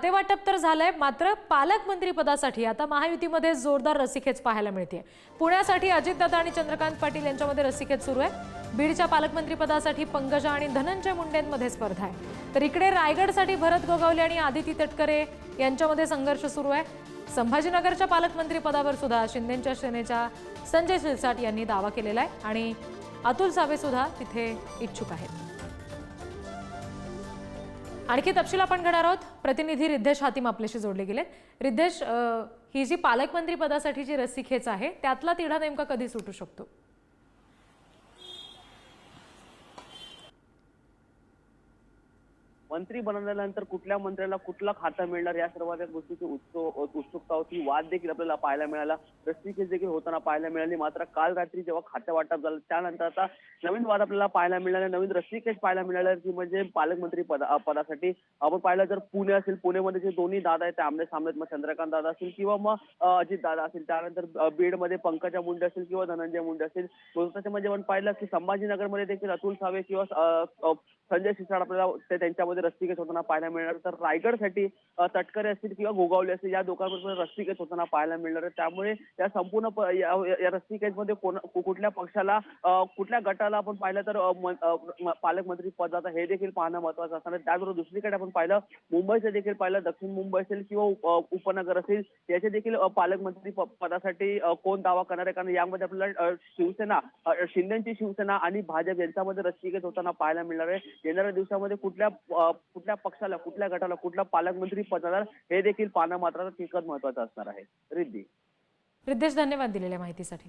खातेवाटप तर झालंय, मात्र पालकमंत्री पदासाठी आता महायुतीमध्ये जोरदार रस्सीखेच पाहायला मिळते। पुण्यासाठी अजितदादा आणि चंद्रकांत पाटील यांच्यामध्ये रस्सीखेच सुरू आहे। बीडच्या पालकमंत्री पदासाठी पंकजा आणि धनंजय मुंडेंमध्ये स्पर्धा आहे, तर इकडे रायगडसाठी भरत गोगावले आणि आदिती तटकरे यांच्यामध्ये संघर्ष सुरू आहे। संभाजीनगरच्या पालकमंत्री पदावर सुद्धा शिंदेच्या सेनेच्या संजय शिरसाट यांनी दावा केलेला आहे आणि अतुल सावे सुद्धा तिथे इच्छुक आहेत। आणखी तपशील आपण घेणार आहोत। प्रतिनिधी रिद्धेश हातीम आपल्याशी जोडले गेले। रिद्धेश, ही जी पालकमंत्री पदासाठीची रस्सीखेच आहे त्यातला तिढा नेमका कधी सुटू शकतो? मंत्री बनवल्यानंतर कुठल्या मंत्र्याला कुठला खाता मिळणार या सर्व त्या गोष्टीची उत्सुकता होती। वाद देखील आपल्याला पाहायला मिळाला, रस्सीखेच देखील होताना पाहायला मिळाली। मात्र काल रात्री जेव्हा खाते वाटप झालं त्यानंतर आता नवीन वाद आपल्याला पाहायला मिळाले, नवीन रस्सीखेच पाहायला मिळाले की म्हणजे पालकमंत्री पदासाठी आपण पाहिलं तर पुणे असेल, पुणेमध्ये जे दोन्ही दादा आहेत ते आमने सामने, मग चंद्रकांत दादा असतील किंवा मग अजित दादा असेल, त्यानंतर बीडमध्ये पंकजा मुंडे असेल किंवा धनंजय मुंडे असेल। म्हणजे आपण पाहिलं की संभाजीनगरमध्ये देखील अतुल सावे किंवा संजय शिरसाट आपल्याला त्यांच्यामध्ये रस्सीखेच होताना पाहायला मिळणार। तर रायगडसाठी तटकरे असतील किंवा गोगावले असतील या दोघांमध्ये रस्सीखेच होताना पाहायला मिळणार आहे। त्यामुळे या संपूर्ण या रस्सीखेचमध्ये कुठल्या पक्षाला कुठल्या गटाला आपण पाहिलं तर पालकमंत्री पदाचा हे देखील पाहणं महत्त्वाचं असणार आहे। त्याबरोबर दुसरीकडे आपण पाहिलं मुंबईचं देखील पाहिलं, दक्षिण मुंबई असेल किंवा उपनगर असेल याचे देखील पालकमंत्री पदासाठी कोण दावा करणार आहे, कारण यामध्ये आपल्याला शिवसेना, शिंदेची शिवसेना आणि भाजप यांच्यामध्ये रस्सीखेच होताना पाहायला मिळणार आहे। येणाऱ्या दिवसामध्ये कुठल्या पक्षाला, कुठल्या गटाला कुठला पालकमंत्री पदाला हे देखील पाहणं मात्र तितकंच महत्त्वाचं असणार आहे। रिद्धी, रिद्धेश, धन्यवाद दिलेल्या माहितीसाठी।